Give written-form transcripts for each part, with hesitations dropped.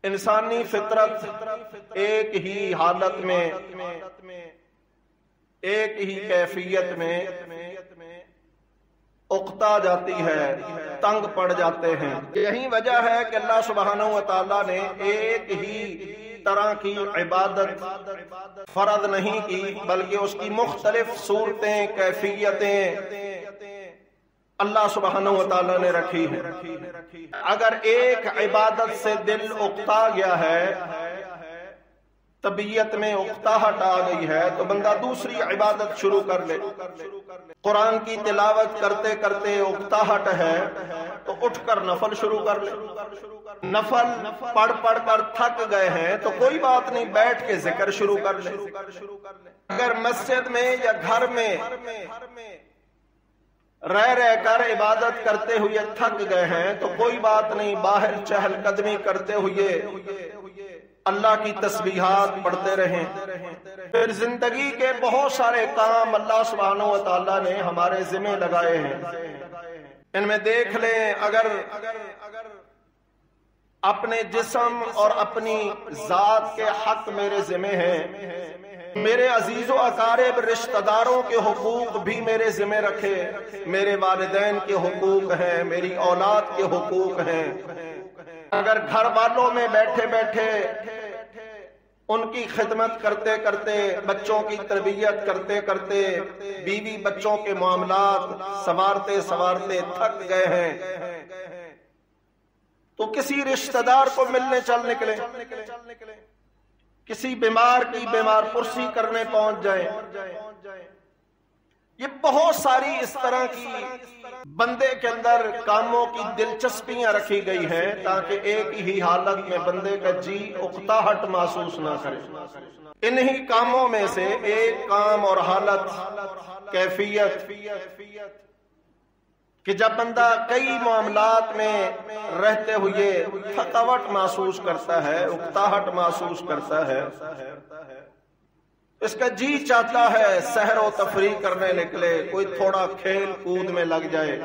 انسانی فطرت ایک ہی حالت میں، ایک ہی کیفیت میں اکتا جاتی ہے، تنگ پڑ جاتے ہیں۔ یہی وجہ ہے کہ اللہ سبحانہ و تعالیٰ نے ایک ہی طرح کی عبادت فرض نہیں کی، بلکہ اس کی مختلف صورتیں، کیفیتیں اللہ سبحانہ و تعالیٰ نے رکھی ہیں۔ اگر ایک عبادت سے دل اکتا گیا ہے، طبیعت میں اکتاہٹ آ گئی ہے، تو بندہ دوسری عبادت شروع کر لے۔ قرآن کی تلاوت کرتے کرتے اکتاہٹ ہے تو اٹھ کر نفل شروع کر لے۔ نفل پڑھ پڑھ کر تھک گئے ہیں تو کوئی بات نہیں، بیٹھ کے ذکر شروع کر لے۔ اگر مسجد میں یا گھر میں رہ کر عبادت کرتے ہوئے تھک گئے ہیں تو کوئی بات نہیں، باہر چہل قدمی کرتے ہوئے اللہ کی تسبیحات پڑھتے رہیں۔ پھر زندگی کے بہت سارے کام اللہ سبحانہ و تعالیٰ نے ہمارے ذمہ لگائے ہیں، ان میں دیکھ لیں، اگر اپنے جسم اور اپنی ذات کے حق میرے ذمہ ہیں، میرے عزیز و اقارب رشتہ داروں کے حقوق بھی میرے ذمہ رکھے، میرے والدین کے حقوق ہیں، میری اولاد کے حقوق ہیں۔ اگر گھر والوں میں بیٹھے بیٹھے ان کی خدمت کرتے کرتے، بچوں کی تربیت کرتے کرتے، بیوی بچوں کے معاملات سنوارتے سنوارتے تھک گئے ہیں، تو کسی رشتہ دار کو ملنے چل نکلے، کسی بیمار کی بیمار پرسی کرنے پہنچ جائیں۔ یہ بہت ساری اس طرح کی بندے کے اندر کاموں کی دلچسپیاں رکھی گئی ہیں تاکہ ایک ہی حالت میں بندے کا جی اکتاہٹ محسوس نہ کرے۔ انہی کاموں میں سے ایک کام اور حالت، کیفیت، کہ جب بندہ کئی معاملات میں رہتے ہوئے تھکاوٹ محسوس کرتا ہے، اکتاہٹ محسوس کرتا ہے، اس کا جی چاہتا ہے سحر و تفریح کرنے نکلے، کوئی تھوڑا کھیل کود میں لگ جائے،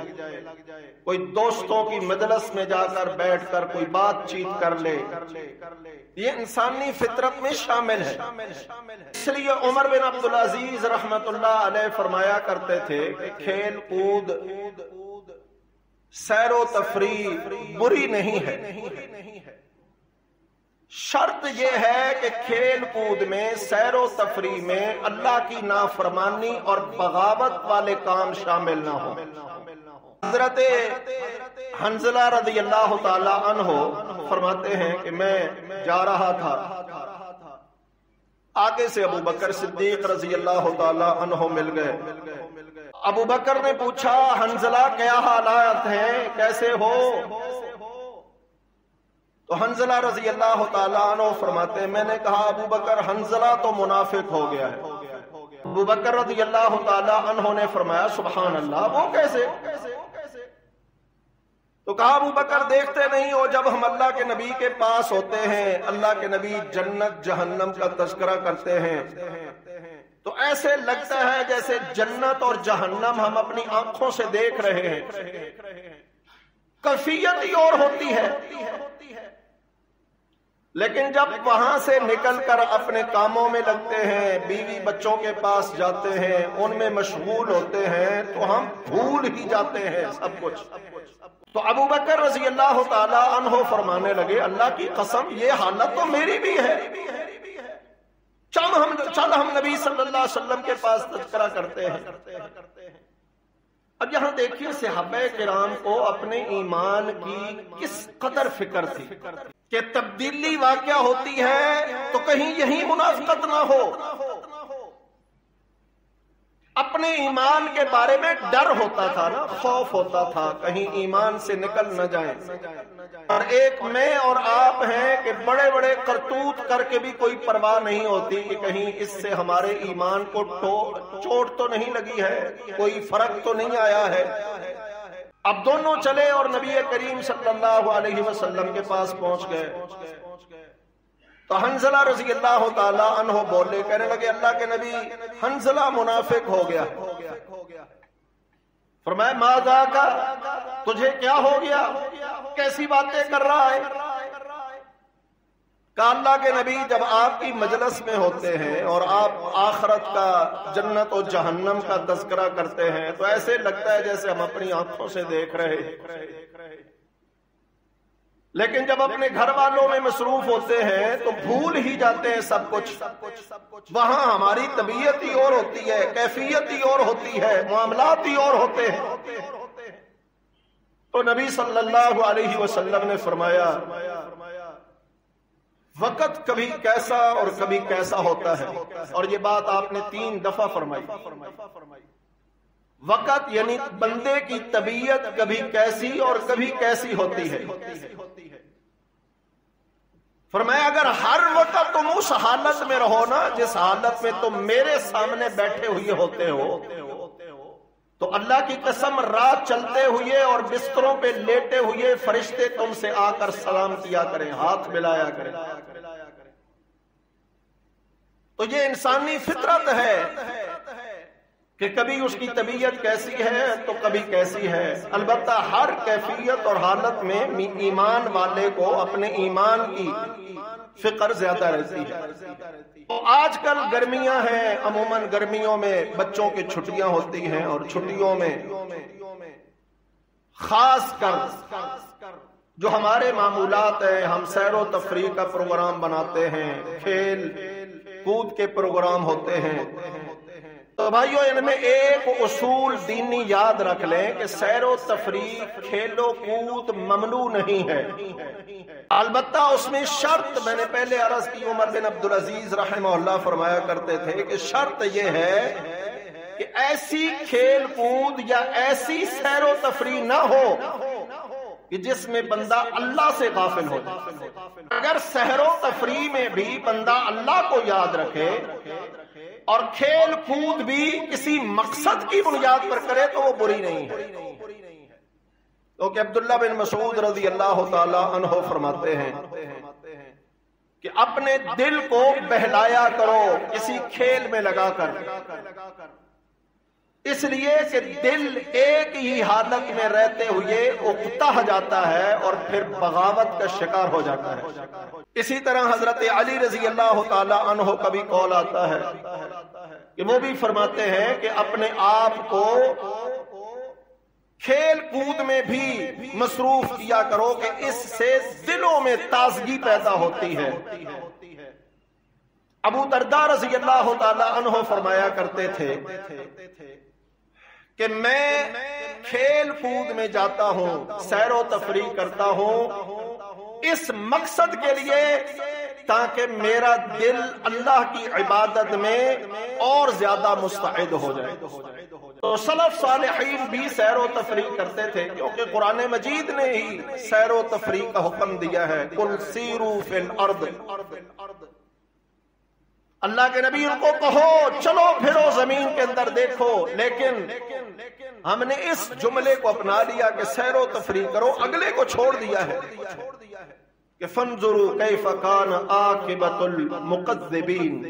کوئی دوستوں کی مجلس میں جا کر بیٹھ کر کوئی بات چیت کر لے۔ یہ انسانی فطرت میں شامل ہے۔ اس لیے عمر بن عبدالعزیز رحمت اللہ علیہ فرمایا کرتے تھے کہ کھیل کود، سیر و تفریح بری نہیں ہے، شرط یہ ہے کہ کھیل کود میں، سیر و تفریح میں اللہ کی نافرمانی اور بغاوت والے کام شامل نہ ہو۔ حضرت حنظلہ رضی اللہ تعالی عنہ فرماتے ہیں کہ میں جا رہا تھا، آگے سے ابو بکر صدیق رضی اللہ تعالی عنہ مل گئے۔ ابو بکر نے پوچھا، حنظلہ کیا حالات ہیں، کیسے ہو؟ تو حنظلہ رضی اللہ تعالیٰ عنہ فرماتے ہیں، میں نے کہا ابو بکر حنظلہ تو منافق ہو گیا ہے۔ ابو بکر رضی اللہ تعالیٰ عنہ نے فرمایا سبحان اللہ، وہ کیسے؟ تو کہا ابو بکر دیکھتے نہیں ہو، جب ہم اللہ کے نبی کے پاس ہوتے ہیں، اللہ کے نبی جنت جہنم کا تذکرہ کرتے ہیں تو ایسے لگتا ہے جیسے جنت اور جہنم ہم اپنی آنکھوں سے دیکھ رہے ہیں، کیفیت ہی اور ہوتی ہے۔ لیکن جب وہاں سے نکل کر اپنے کاموں میں لگتے ہیں، بیوی بچوں کے پاس جاتے ہیں، ان میں مشغول ہوتے ہیں، تو ہم بھول ہی جاتے ہیں سب کچھ۔ تو ابو بکر رضی اللہ تعالی عنہ فرمانے لگے، اللہ کی قسم یہ حالت تو میری بھی ہے، چل ہم نبی صلی اللہ علیہ وسلم کے پاس تذکرہ کرتے ہیں۔ اب یہاں دیکھیے صحابہ کرام کو اپنے ایمان کی کس قدر فکر تھی کہ تبدیلی واقع ہوتی ہے تو کہیں یہی منافقت نہ ہو۔ اپنے ایمان کے بارے میں ڈر ہوتا تھا نا، خوف ہوتا تھا کہیں ایمان سے نکل نہ جائیں۔ اور ایک میں اور آپ ہیں کہ بڑے بڑے کرتوت کر کے بھی کوئی پرواہ نہیں ہوتی کہ کہیں اس سے ہمارے ایمان کو چوٹ تو نہیں لگی ہے، کوئی فرق تو نہیں آیا ہے۔ اب دونوں چلے اور نبی کریم صلی اللہ علیہ وسلم کے پاس پہنچ گئے تو حنظلہ رضی اللہ تعالی عنہ بولے، کہنے لگے اللہ کے نبی حنظلہ منافق ہو گیا۔ فرمایا ماذا کا، تجھے کیا ہو گیا، کیسی باتیں کر رہا ہے؟ کہ اللہ کے نبی جب آپ کی مجلس میں ہوتے ہیں اور آپ آخرت کا، جنت و جہنم کا تذکرہ کرتے ہیں تو ایسے لگتا ہے جیسے ہم اپنی آنکھوں سے دیکھ رہے ہیں، لیکن جب اپنے گھر والوں میں مصروف ہوتے ہیں تو بھول ہی جاتے ہیں سب کچھ۔ وہاں ہماری طبیعت ہی اور ہوتی ہے، کیفیت ہی اور ہوتی ہے، معاملات ہی اور ہوتے ہیں۔ تو نبی صلی اللہ علیہ وسلم نے فرمایا وقت کبھی کیسا اور کبھی کیسا ہوتا ہے، اور یہ بات آپ نے 3 دفعہ فرمائی۔ وقت یعنی بندے کی طبیعت کبھی کیسی اور کبھی کیسی ہوتی ہے۔ فرمایا اگر ہر وقت تم اس حالت میں رہو نا جس حالت میں تم میرے سامنے بیٹھے ہوئے ہوتے ہو، تو اللہ کی قسم رات چلتے ہوئے اور بستروں پہ لیٹے ہوئے فرشتے تم سے آ کر سلام کیا کریں، ہاتھ ملایا کریں۔ تو یہ انسانی فطرت ہے کہ کبھی اس کی طبیعت کیسی ہے تو کبھی کیسی ہے۔ البتہ ہر کیفیت اور حالت میں ایمان والے کو اپنے ایمان کی فکر زیادہ رہتی ہے۔ تو آج کل گرمیاں ہیں، عموماً گرمیوں میں بچوں کی چھٹیاں ہوتی ہیں، اور چھٹیوں میں خاص کر جو ہمارے معمولات ہیں، ہم سیر و تفریح کا پروگرام بناتے ہیں، کھیل کود کے پروگرام ہوتے ہیں۔ تو بھائیو ان میں ایک اصول دینی یاد رکھ لیں کہ سیر و تفریح، کھیل و کود ممنوع نہیں ہے، البتہ اس میں شرط، میں نے پہلے عرض کی، عمر بن عبدالعزیز رحمہ اللہ فرمایا کرتے تھے کہ شرط یہ ہے کہ ایسی کھیل کود یا ایسی سیر و تفریح نہ ہو کہ جس میں بندہ اللہ سے غافل ہو جائے۔ اگر سیر و تفریح میں بھی بندہ اللہ کو یاد رکھے اور کھیل کود بھی کسی مقصد کی بنیاد پر کرے تو وہ بری نہیں ہے۔ کیونکہ عبداللہ بن مسعود رضی اللہ تعالی عنہ فرماتے ہیں کہ اپنے دل کو بہلایا کرو کسی کھیل میں لگا کر، اس لیے کہ دل ایک ہی حالت میں رہتے ہوئے اکتا جاتا ہے اور پھر بغاوت کا شکار ہو جاتا ہے۔ اسی طرح حضرت علی رضی اللہ تعالی عنہ کا بھی قول آتا ہے کہ وہ بھی فرماتے ہیں کہ اپنے آپ کو کھیل کود میں بھی مصروف کیا کرو کہ اس سے دلوں میں تازگی پیدا ہوتی ہے۔ ابو درداء رضی اللہ تعالی عنہ فرمایا کرتے تھے کہ میں کھیل کود میں جاتا ہوں، سیر و تفریح کرتا ہوں اس مقصد کے لیے تاکہ میرا دل اللہ کی عبادت میں اور زیادہ مستعد ہو جائے۔ تو سلف صالحین بھی سیر و تفریح کرتے تھے، کیونکہ قرآن مجید نے ہی سیر و تفریح کا حکم دیا ہے، قل سیروا فی الارض، اللہ کے نبی ان کو کہو چلو پھرو زمین کے اندر دیکھو، لیکن ہم نے اس جملے کو اپنا لیا کہ سیر و تفریح کرو، اگلے کو چھوڑ دیا ہے کہ فانظروا کیف کان عاقبۃ المکذبین۔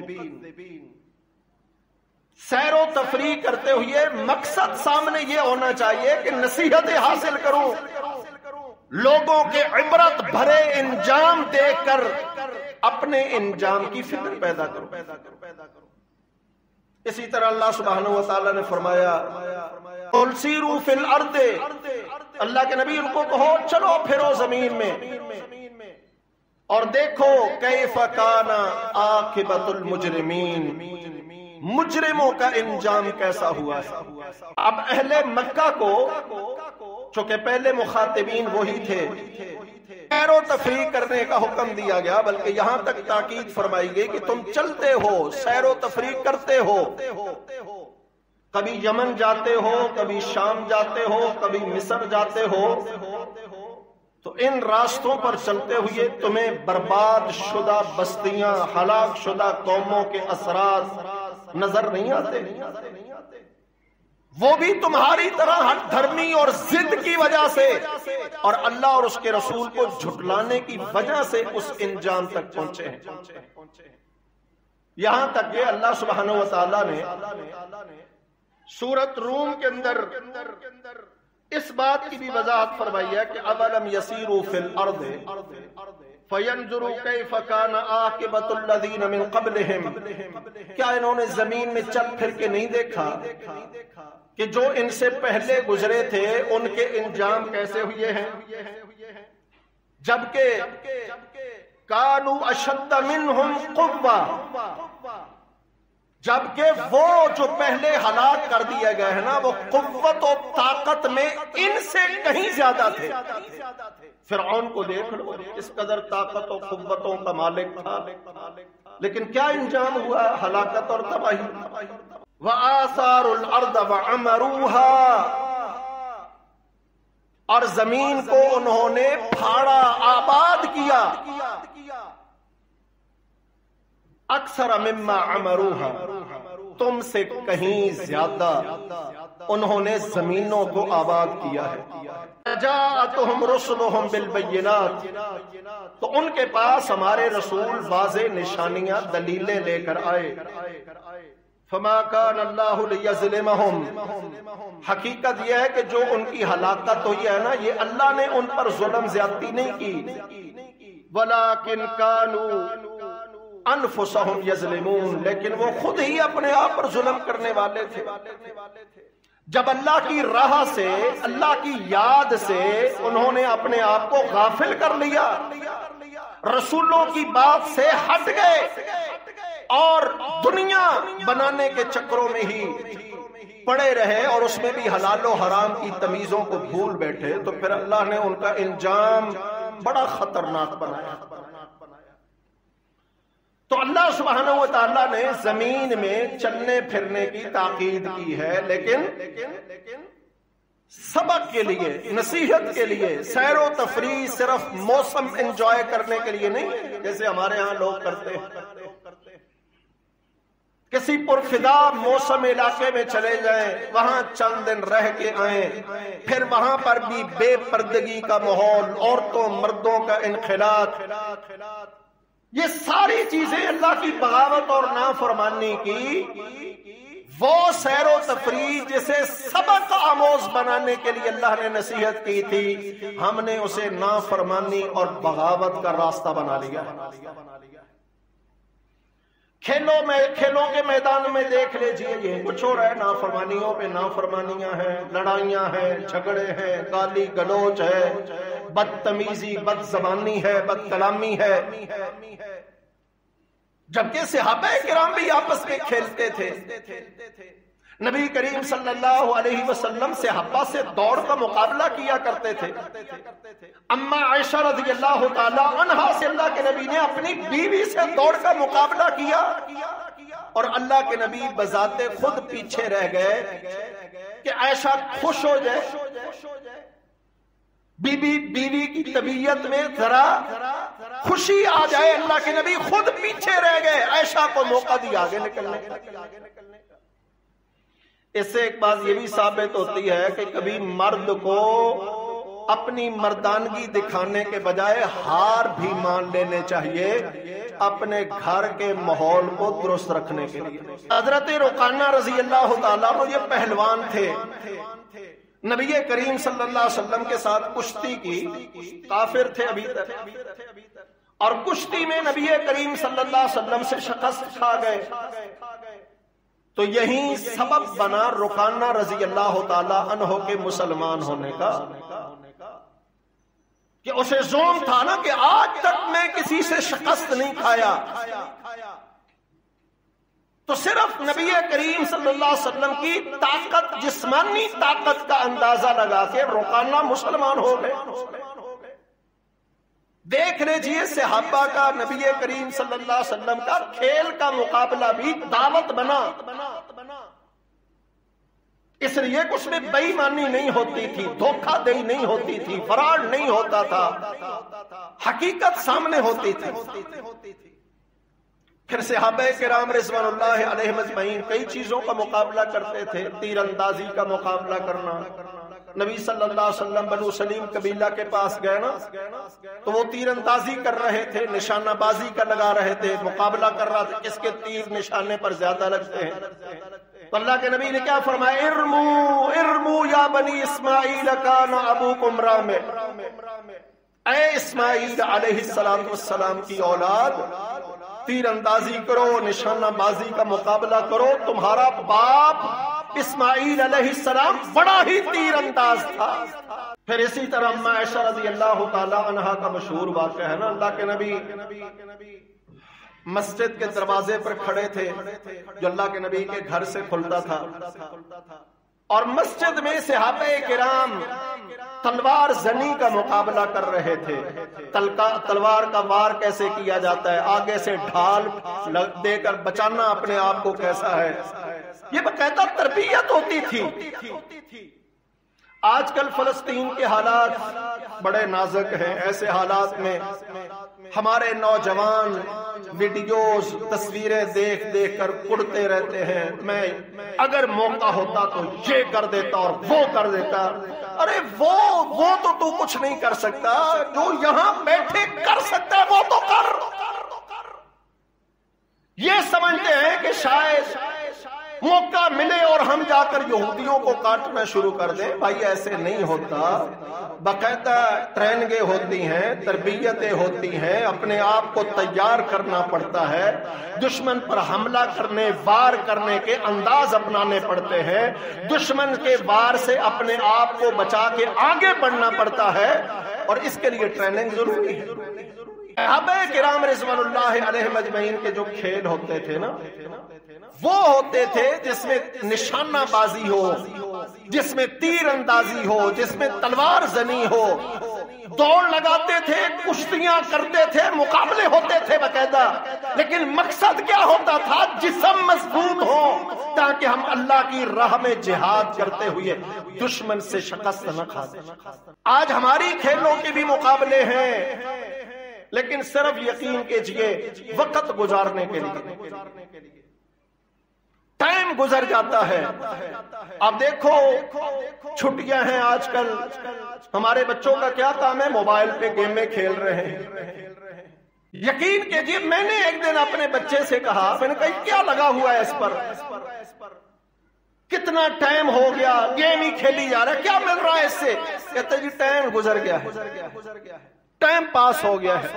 سیر و تفریح کرتے ہوئے مقصد سامنے یہ ہونا چاہیے کہ نصیحتیں حاصل کروں، لوگوں کے عبرت بھرے انجام دیکھ کر اپنے انجام کی فکر پیدا کرو۔ اسی طرح اللہ سبحانہ و تعالی نے فرمایا قل سیروا فی الارض، اللہ کے نبی ان کو کہو چلو پھرو زمین میں اور دیکھو کیف کان عاقبۃ المجرمین، مجرموں کا انجام کیسا ہوا ہے۔ اب اہل مکہ کو چونکہ پہلے مخاطبین وہی تھے، سیر و تفریح کرنے کا حکم دیا گیا، بلکہ یہاں تک تاکید فرمائی گئی کہ تم چلتے ہو، سیر و تفریح کرتے ہو، کبھی یمن جاتے ہو، کبھی شام جاتے ہو، کبھی مصر جاتے ہو، تو ان راستوں پر چلتے ہوئے تمہیں برباد شدہ بستیاں، ہلاک شدہ قوموں کے اثرات نظر نہیں آتے؟ وہ بھی تمہاری طرح ہٹ دھرمی اور ضد کی وجہ سے اور اللہ اور اس کے رسول کو جھٹلانے کی وجہ سے اس انجام تک پہنچے ہیں۔ یہاں تک کہ اللہ سبحانہ و تعالی نے سورۃ روم کے اندر اس بات کی بھی وضاحت فرمائی ہے کہ اولم یسیروا فی الارض فَيَنْظُرُوا كَيْفَ كَانَ عَاقِبَةُ الَّذِينَ مِنْ قَبْلِهِمْ، کیا انہوں نے زمین میں چل پھر کے نہیں دیکھا کہ جو ان سے پہلے گزرے تھے ان کے انجام کیسے ہوئے ہیں؟ جبکہ كَانُوا أَشَدَّ مِنْهُمْ قُوَّةً، جبکہ وہ جو پہلے ہلاک کر دیے گئے ہیں نا، وہ قوت و طاقت میں ان سے کہیں زیادہ تھے۔ فرعون کو دیکھ لو، اس قدر طاقت و قوتوں کا مالک تھا، لیکن کیا انجام ہوا؟ ہلاکت اور تباہی۔ وَآثَارُ الْأَرْضَ وَعَمَرُوهَا، اور زمین کو انہوں نے پھاڑا، آباد کیا، اکثر مما عمروہا، تم سے کہیں زیادہ انہوں نے زمینوں کو آباد کیا ہے۔ جاءتہم رسلہم بالبینات، تو ان کے پاس ہمارے رسول واضح نشانیاں، دلیلیں لے کر آئے۔ فما کان اللہ لیظلمہم، حقیقت یہ ہے کہ جو ان کی ہلاکت ہوئی ہے نا، یہ اللہ نے ان پر ظلم زیادتی نہیں کی، ولیکن کانوا انفسہم یظلمون، لیکن وہ خود ہی اپنے آپ پر ظلم کرنے والے تھے۔ جب اللہ کی راہ سے، اللہ کی یاد سے انہوں نے اپنے آپ کو غافل کر لیا، رسولوں کی بات سے ہٹ گئے اور دنیا بنانے کے چکروں میں ہی پڑے رہے اور اس میں بھی حلال و حرام کی تمیزوں کو بھول بیٹھے، تو پھر اللہ نے ان کا انجام بڑا خطرناک بنایا۔ تو اللہ سبحانہ و تعالیٰ نے زمین میں چلنے پھرنے کی تاکید کی ہے، لیکن سبق کے لیے، نصیحت کے لیے، سیر و تفریح صرف موسم انجوائے کرنے کے لیے نہیں، جیسے ہمارے ہاں لوگ کرتے ہیں۔ کسی پرفدا موسم علاقے میں چلے جائیں، وہاں چند دن رہ کے آئیں، پھر وہاں پر بھی بے پردگی کا ماحول، عورتوں مردوں کا انخلاط، یہ ساری چیزیں اللہ کی بغاوت اور نافرمانی کی وہ سیر و تفریح جسے سبق آموز بنانے کے لیے اللہ نے نصیحت کی تھی، ہم نے اسے نافرمانی اور بغاوت کا راستہ بنا لیا۔ کھیلوں کے میدان میں دیکھ لیجئے، یہ کچھ ہو رہا ہے، نافرمانیوں پہ نافرمانیاں ہیں، لڑائیاں ہیں، جھگڑے ہیں، گالی گلوچ ہے، بدتمیزی، بد زبانی ہے، بد کلامی ہے، جبکہ صحابہ کرام بھی آپس میں کھیلتے تھے۔ نبی کریم صلی اللہ علیہ وسلم صحابہ سے دوڑ کا مقابلہ کیا کرتے تھے۔ اما عائشہ رضی اللہ تعالی عنہا سے اللہ کے نبی نے اپنی بیوی سے دوڑ کا مقابلہ کیا، اور اللہ کے نبی بذات خود پیچھے رہ گئے کہ عائشہ خوش ہو جائے، بیوی کی طبیعت میں ذرا خوشی آ جائے، اللہ کے نبی خود پیچھے رہ گئے، عائشہ کو موقع دیا آگے نکلنے کا۔ اس سے ایک بات یہ بھی ثابت ہوتی ہے کہ کبھی مرد کو اپنی مردانگی دکھانے کے بجائے ہار بھی مان لینے چاہیے اپنے گھر کے ماحول کو درست رکھنے کے لیے۔ حضرت رقانہ رضی اللہ تعالیٰ عنہ یہ پہلوان تھے، نبی کریم صلی اللہ علیہ وسلم کے ساتھ کشتی کی، کافر تھے ابھی تک، اور کشتی میں نبی کریم صلی اللہ علیہ وسلم سے شکست کھا گئے، تو یہی سبب بنا رقانہ رضی اللہ تعالی عنہ کے مسلمان ہونے کا، کہ اسے زوم تھا نا کہ آج تک میں کسی سے شکست نہیں کھایا، تو صرف نبی کریم صلی اللہ علیہ وسلم کی طاقت، جسمانی طاقت کا اندازہ لگا کے رقانہ مسلمان ہو گئے۔ دیکھ لیجئے صحابہ کا نبی کریم صلی اللہ علیہ وسلم کا کھیل کا مقابلہ بھی دعوت بنا، اس لیے کہ اس میں بے ایمانی نہیں ہوتی تھی، دھوکہ دہی نہیں ہوتی تھی، فراڈ نہیں ہوتا تھا، حقیقت سامنے ہوتی تھی۔ پھر صحابہ کرام رضوان اللہ علیہم اجمعین کئی چیزوں کا مقابلہ کرتے تھے، تیر اندازی کا مقابلہ کرنا۔ نبی صلی اللہ علیہ وسلم بنو سلیم قبیلہ کے پاس گئے نا، تو وہ تیر اندازی کر رہے تھے، نشانہ بازی کا لگا رہے تھے، مقابلہ کر رہا تھا کس کے تیر نشانے پر زیادہ لگتے ہیں۔ تو اللہ کے نبی نے کیا فرمایا؟ ارمو ارمو یا بنی اسماعیل کان ابوکم رامع، اے اسماعیل علیہ السلام کی اولاد، تیر اندازی کرو، نشانہ بازی کا مقابلہ کرو، تمہارا باپ اسماعیل علیہ السلام بڑا ہی تیر انداز تھا۔ پھر اسی طرح اما عائشہ رضی اللہ تعالی عنہا کا مشہور واقعہ ہے نا، اللہ کے نبی مسجد کے دروازے پر کھڑے تھے جو اللہ کے نبی کے گھر سے کھلتا تھا، اور مسجد میں صحابہ کرام تلوار زنی کا مقابلہ کر رہے تھے۔ تلوار کا وار کیسے کیا جاتا ہے، آگے سے ڈھال دے کر بچانا اپنے آپ کو کیسا ہے، یہ باقاعدہ تربیت ہوتی تھی۔ آج کل فلسطین کے حالات بڑے نازک ہیں، ایسے حالات میں ہمارے نوجوان ویڈیوز تصویریں دیکھ دیکھ کر کڑتے رہتے ہیں، میں اگر موقع ہوتا تو یہ کر دیتا اور وہ کر دیتا۔ ارے وہ تو کچھ نہیں کر سکتا، جو یہاں بیٹھے کر سکتا ہے وہ تو کر۔ یہ سمجھتے ہیں کہ شاید موقع ملے اور ہم جا کر یہودیوں کو کاٹنا شروع کر دیں۔ بھائی ایسے نہیں ہوتا، باقاعدہ ٹریننگیں ہوتی ہیں، تربیتیں ہوتی ہیں، اپنے آپ کو تیار کرنا پڑتا ہے، دشمن پر حملہ کرنے، وار کرنے کے انداز اپنانے پڑتے ہیں، دشمن کے وار سے اپنے آپ کو بچا کے آگے بڑھنا پڑتا ہے، اور اس کے لیے ٹریننگ ضروری ہے۔ صحابہ کرام رضوان اللہ علیہم اجمعین کے جو کھیل ہوتے تھے نا، وہ ہوتے تھے جس میں نشانہ بازی ہو، جس میں تیر اندازی ہو، جس میں تلوار زنی ہو، دوڑ لگاتے تھے، کشتیاں کرتے تھے، مقابلے ہوتے تھے باقاعدہ، لیکن مقصد کیا ہوتا تھا؟ جسم مضبوط ہو تاکہ ہم اللہ کی راہ میں جہاد کرتے ہوئے دشمن سے شکست نہ کھا دیں۔ آج ہماری کھیلوں کے بھی مقابلے ہیں، لیکن صرف یقین کیجئے وقت گزارنے کے لیے، ٹائم گزر جاتا ہے۔ اب دیکھو چھٹیاں ہیں، آج کل ہمارے بچوں کا کیا کام ہے؟ موبائل پہ گیمیں کھیل رہے ہیں۔ یقین کیجئے میں نے ایک دن اپنے بچے سے کہا، میں نے کہا کیا لگا ہوا ہے اس پر، کتنا ٹائم ہو گیا گیم ہی کھیلی جا رہا ہے، کیا مل رہا ہے اس سے؟ کہتے جی ٹائم گزر گیا ہے، ٹائم پاس ہو گیا ہے۔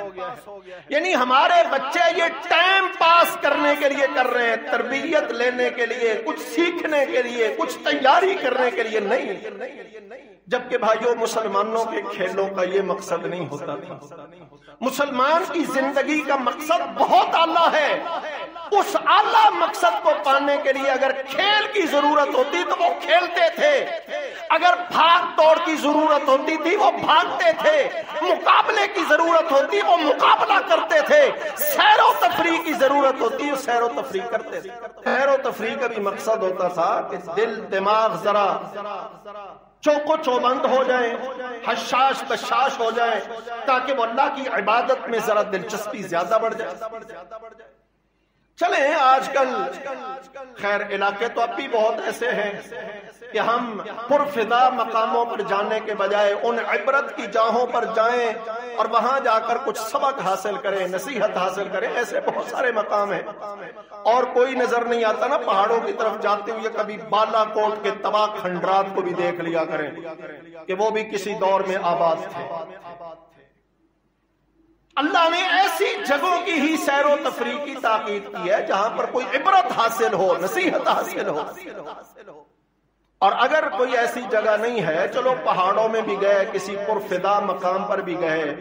یعنی ہمارے بچے یہ ٹائم پاس کرنے کے لیے کر رہے ہیں، تربیت لینے کے لیے، کچھ سیکھنے کے لیے، کچھ تیاری کرنے کے لیے نہیں۔ جبکہ بھائیوں مسلمانوں کے کھیلوں کا یہ مقصد نہیں ہوتا تھا۔ مسلمان کی زندگی کا مقصد بہت اعلیٰ ہے، اس اعلیٰ مقصد کو پانے کے لیے اگر کھیل کی ضرورت ہوتی تو وہ کھیلتے تھے، اگر بھاگ دوڑ کی ضرورت ہوتی تھی وہ بھاگتے تھے، مقابلے کی ضرورت ہوتی وہ مقابلہ کرتے تھے، سیر و تفریح کی ضرورت ہوتی وہ سیر و تفریح کرتے تھے۔ سیر و تفریح کا بھی مقصد ہوتا تھا کہ دل دماغ ذرا چوکو چوبند ہو جائیں، حشاش بشاش ہو جائیں، تاکہ وہ اللہ کی عبادت میں ذرا دلچسپی زیادہ بڑھ جائے۔ چلیں آج کل خیر علاقے تو اب بھی بہت ایسے ہیں کہ ہم پرفدا مقاموں پر جانے کے بجائے ان عبرت کی جاہوں پر جائیں اور وہاں جا کر کچھ سبق حاصل کریں، نصیحت حاصل کریں۔ ایسے بہت سارے مقام ہیں، اور کوئی نظر نہیں آتا نا پہاڑوں کی طرف جاتے ہوئے کبھی بالا کوٹ کے تباہ کھنڈرات کو بھی دیکھ لیا کریں کہ وہ بھی کسی دور میں آباد تھے۔ اللہ نے ایسی جگہوں کی ہی سیر و تفریح کی تاکید کی ہے جہاں پر کوئی عبرت حاصل ہو، نصیحت حاصل ہو۔ اور اگر کوئی ایسی جگہ نہیں ہے، چلو پہاڑوں میں بھی گئے، کسی پرفدا مقام پر بھی گئے،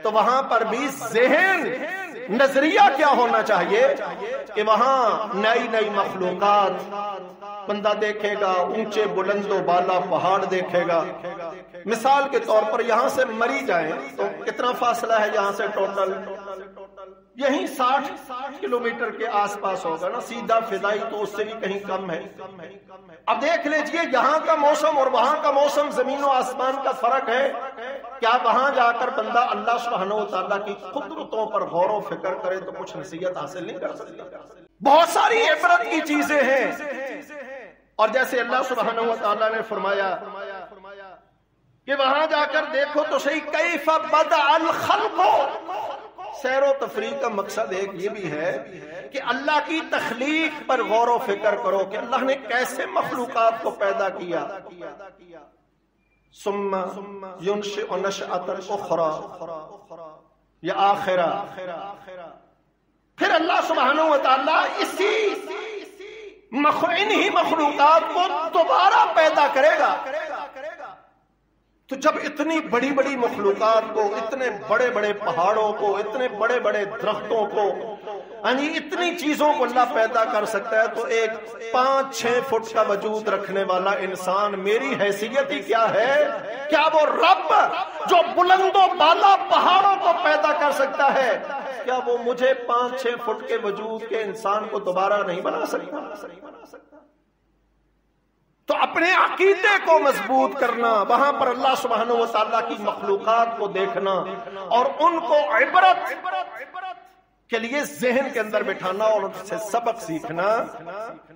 تو وہاں پر بھی ذہن نظریہ کیا ہونا چاہیے کہ وہاں نئی نئی مخلوقات بندہ دیکھے گا، اونچے بلند و بالا پہاڑ دیکھے گا۔ مثال کے طور پر یہاں سے مری جائیں تو کتنا فاصلہ ہے یہاں سے ٹوٹل؟ یہیں 60 کلومیٹر کے آس پاس ہوگا نا، سیدھا فضائی تو اس سے بھی کہیں کم ہے۔ اب دیکھ لیجئے یہاں کا موسم اور وہاں کا موسم، زمین و آسمان کا فرق ہے۔ کیا وہاں جا کر بندہ اللہ سبحانہ و تعالیٰ کی قدرتوں پر غور و فکر کرے تو کچھ نصیحت حاصل نہیں کر سکتا؟ بہت ساری عبرت کی چیزیں ہیں، اور جیسے اللہ سبحانہ و تعالیٰ نے فرمایا کہ وہاں جا کر دیکھو تو صحیح کیف بدأ الخلق۔ سیر و تفریح کا مقصد ایک یہ بھی ہے کہ اللہ کی تخلیق پر غور و فکر کرو کہ اللہ نے کیسے مخلوقات کو پیدا کیا۔ ثم ينشئ نشأة اخرى، یہ آخرہ. پھر اللہ سبحانہ و تعالیٰ انہی مخلوقات کو دوبارہ پیدا کرے گا. تو جب اتنی بڑی بڑی مخلوقات کو، اتنے بڑے بڑے پہاڑوں کو، اتنے بڑے بڑے درختوں کو، یعنی اتنی چیزوں کو اللہ پیدا کر سکتا ہے، تو ایک 5-6 فٹ کا وجود رکھنے والا انسان میری حیثیت ہی کیا ہے؟ کیا وہ رب جو بلند و بالا پہاڑوں کو پیدا کر سکتا ہے، کیا وہ مجھے 5-6 فٹ کے وجود کے انسان کو دوبارہ نہیں بنا سکتا؟ تو اپنے عقیدے کو مضبوط کرنا، وہاں پر اللہ سبحانہ و تعالیٰ کی مخلوقات کو دیکھنا اور ان کو عبرت کے لیے ذہن کے اندر بٹھانا اور ان سے سبق سیکھنا.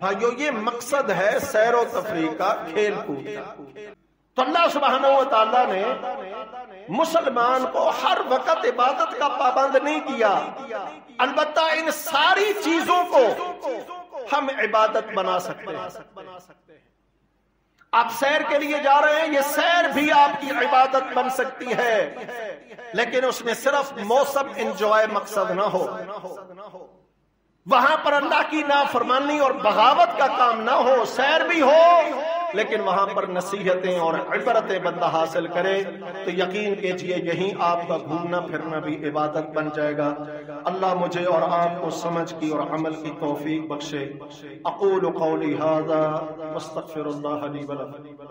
بھائیو، یہ مقصد ہے سیر و تفریح کا، کھیل کود کا. تو اللہ سبحانہ و تعالیٰ نے مسلمان کو ہر وقت عبادت کا پابند نہیں کیا، البتہ ان ساری چیزوں کو ہم عبادت بنا سکتے ہیں. آپ سیر کے لیے جا رہے ہیں، یہ سیر بھی آپ کی عبادت بن سکتی ہے، لیکن اس میں صرف موسم انجوائے مقصد نہ ہو. وہاں پر اللہ کی نافرمانی اور بغاوت کا کام نہ ہو. سیر بھی ہو لیکن وہاں پر نصیحتیں اور عبرتیں بندہ حاصل کرے، تو یقین کیجئے یہیں آپ کا گھومنا پھرنا بھی عبادت بن جائے گا. اللہ مجھے اور آپ کو سمجھ کی اور عمل کی توفیق بخشے. اقول قولی ھذا واستغفر اللہ لی ولکم.